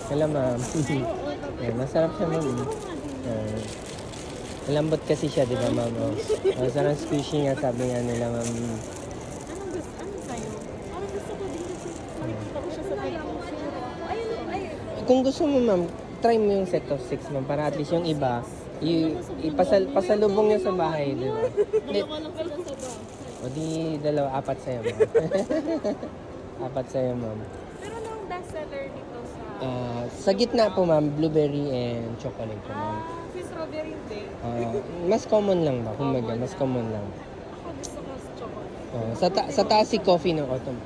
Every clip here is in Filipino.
Hello, ma'am. Yan, masarap siya, ma'am. Malambot kasi siya, di ba, ma'am? Oh. Sarang squishy nga, sabi nga nila, ma'am. Ano sa'yo? Parang gusto ko din kasi nakikita ko siya sa TikTok. Kung gusto mo, ma'am, try mo yung set of 6, ma'am, para at least yung iba, pasalubong nyo sa bahay, di ba? Hindi. Dalawa lang sila sa bahay. O di, dalawa, apat sa'yo, ma'am. Apat sa'yo, ma'am. Pero nung bestseller dito sa... Sa gitna po, ma'am, blueberry and chocolate po, ma'am. si strawberry hindi. Mas common lang ba? Kumbaga, mas common lang. Ako gusto ko sa chocolate. Sa taas si coffee ng autumn.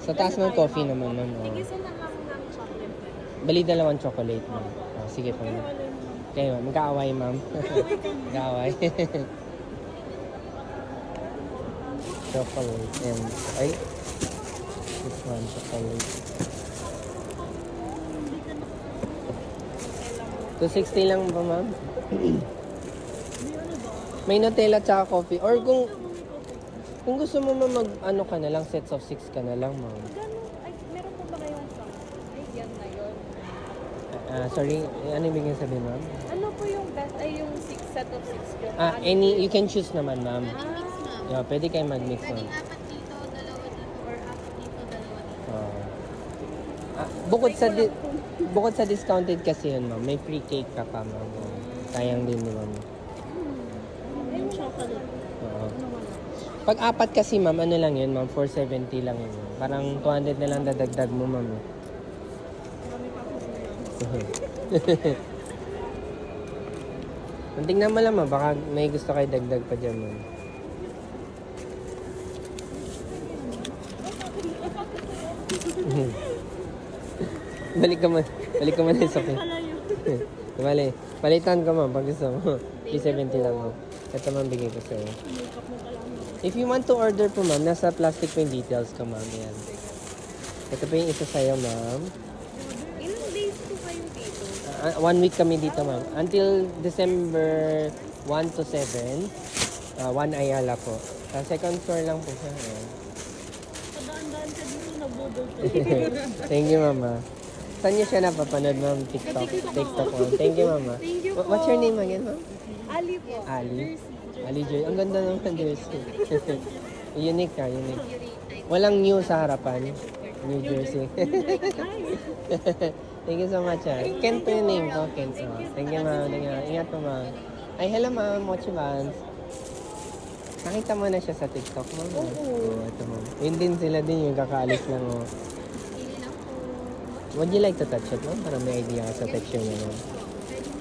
Sa taas ng coffee naman, ma'am. Tigisan na lang ng chocolate. Bali dalawang chocolate, ma'am. Sige po, ma'am. Kayo, ma'am. Magkaaway, ma'am. Magkaaway. Chocolate and... Ay. This one, chocolate. 260 lang ba, ma'am? May Nutella tsaka coffee. Or kung gusto mo mag ano ka na lang, sets of 6 ka na lang, ma'am. Ay, meron po ba kayong song? Ay, yan na yun. Sorry, ano ibig sabihin, ma'am? Ano po yung best, ay yung set of 6 yun? You can choose naman, ma'am. Yeah, pwede kayo mag-mix, ma'am. Pwedeng apat dito, dalawa dito, or apat dito, dalawa dito. Bukod sa discounted kasi yun, ma'am, may free cake ka pa, ma'am. Sayang din naman. Yung chocolate. Oo. Pag apat kasi, ma'am, ano lang yun, ma'am, 470 lang yun. Parang 200 na lang dadagdag mo, ma'am. Marami pa ako Tingnan mo lang, ma'am, baka may gusto kayo dagdag pa dyan, ma'am. Balik ka muna sa akin. Bali, palitan ko, ma'am, pag gusto mo. 370 lang, ma'am. Ito, ma'am, bigay ko sa'yo. If you want to order po, ma'am, nasa plastic po yung details ko, ma'am. Yan. Ito po yung isa sa'yo, ma'am. Ilang days po kayo dito? 1 week kami dito, ma'am. Until December 1 to 7. 1 Ayala po. Sa second floor lang po siya. Ayan. Padaan-daan ka dito, nabudol ka. Thank you, mama. Saan niyo siya napapanood, ma'am? TikTok. TikTok, ma'am. Thank you, mama. Thank you po. What's your name again, ma'am? Ali po. Ali. Ali Joy. Ang ganda naman ng jersey. Unique ka, unique. Walang new sa harapan. New jersey. Thank you so much, ah. Ken po yung name ko, Ken. Thank you, ma'am. Thank you. Ingat po, ma'am. Ay, hello, ma'am. Mochi Vans. Nakita mo na siya sa TikTok, ma'am. Oo. Ito, ma'am. Yun din sila din yung kakaalis lang, oh. Pili lang po. Would you like to touch it, ma'am? Para may idea ka sa texture niya, ma'am.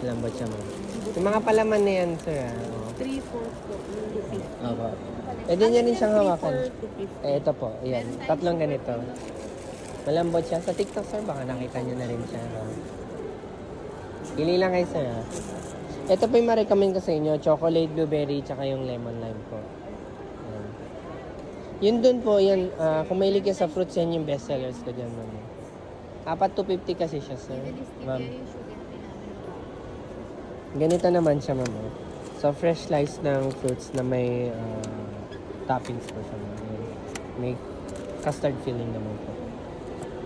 Lambot siya, ma'am. Yung mga palaman na yan, sir, ah. Oo. 3-4 po. Opo. Pwede niya rin siyang hawakan. Ito po. Ayan. Tatlong ganito. Malambot siya. Sa TikTok, sir, baka nakita niyo na rin siya. No? Pili lang kayo, sir. Ah. Ito po yung ma-recommend ko sa inyo. Chocolate, blueberry, tsaka yung lemon lime po. Ayan. Yun dun po, yan. Kung mahilig ka sa fruits, yan yung best sellers ko dyan, ma'am. Apat 250 kasi siya, sir. Ma'am. Yung sugar Ganito naman siya, ma'am. Oh. So, fresh slice ng fruits na may toppings po siya, ma'am. May custard filling naman po.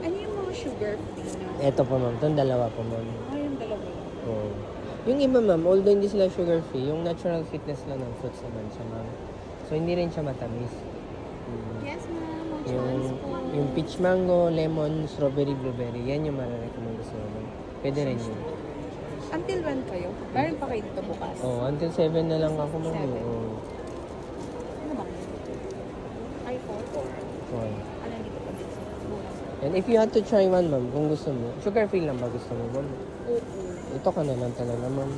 Ano yung mga sugar free na? Ito po, ma'am. Itong dalawa po, ma'am. Yung dalawa. Oh. Yung iba, ma'am, although hindi sila sugar free, yung natural sweetness lang ng fruits naman siya, ma'am. So, hindi rin siya matamis. Yes, ma'am. Yung peach mango, lemon, strawberry, blueberry, yan yung marirecommend ko ma'am. Pwede rin yun. Until when kayo? Meron pa kayo dito bukas? Oh, until 7 na lang ako, ma'am. 7. Oh. Ano ba? Ay, 4. Oh. Ano dito pa dito? Bukas. And if you had to try one, ma'am, kung gusto mo, sugar free lang ba gusto mo, ma'am? Oo. Ito ka na lang talaga, ma'am.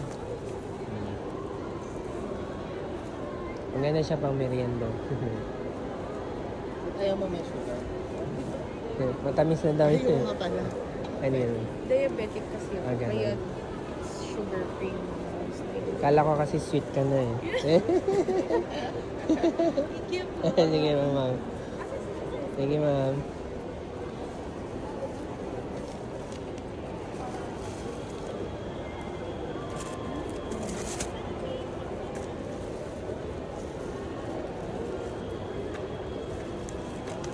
Ang ganda siya pang merienda. Ayaw mo may sugar. Matamis na daw Ayaw yun. nga pala. Ano yun? Diabetic kasi ako. Ganun. Kaya sugar free. Kala ko kasi sweet ka na eh. Sige, ma'am. Sige, ma'am.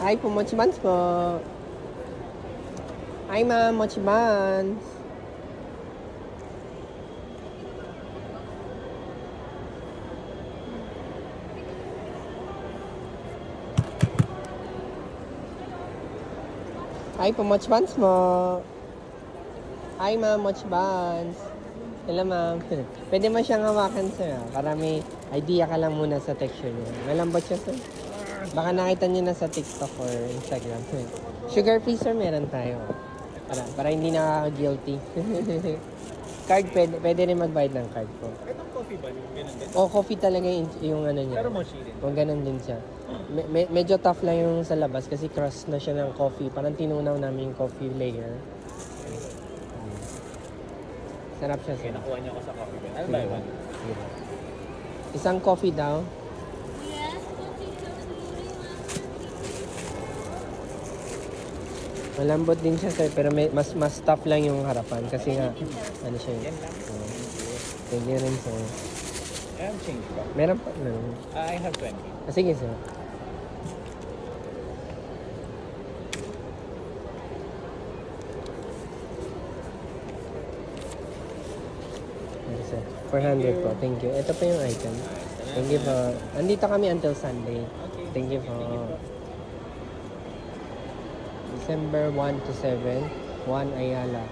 Hi, Pumochi Mans po. Hi, ma'am. Mochi buns. Hi, pa-mochi buns mo. Hi, ma'am. Mochi buns. Hello, ma'am. Pwede mo siyang hawakan, sir. Para may idea ka lang muna sa texture niya. Malambot siya, sir. Baka nakita niyo na sa TikTok or Instagram. Sugar free, sir, meron tayo. Para hindi nakaka-guilty. Card, pwede rin magbayad ng card po. Itong coffee ba? Yung ganun din? O, coffee talaga yung ano niya. Pero mochi din. Kung ganun din siya. Medyo tough lang yung sa labas kasi cross na siya ng coffee. Parang tinunaw namin yung coffee layer. Sarap siya, Okay, sir. nakuha niyo ako sa coffee ba? Ano ba yun? Isang coffee daw. Yes, coffee Malambot din siya, sir. Pero mas tough lang yung harapan. Kasi nga, ano siya yun. Yan lang. Thank you rin, sir. I have change ba? Meron pa, no. I have 20. Sige, sir. Yes, sir. 400 po. Thank you. Ito pa yung item. Thank you po. Andito kami until Sunday. Thank you po. December 1 to 7, 1 Ayala.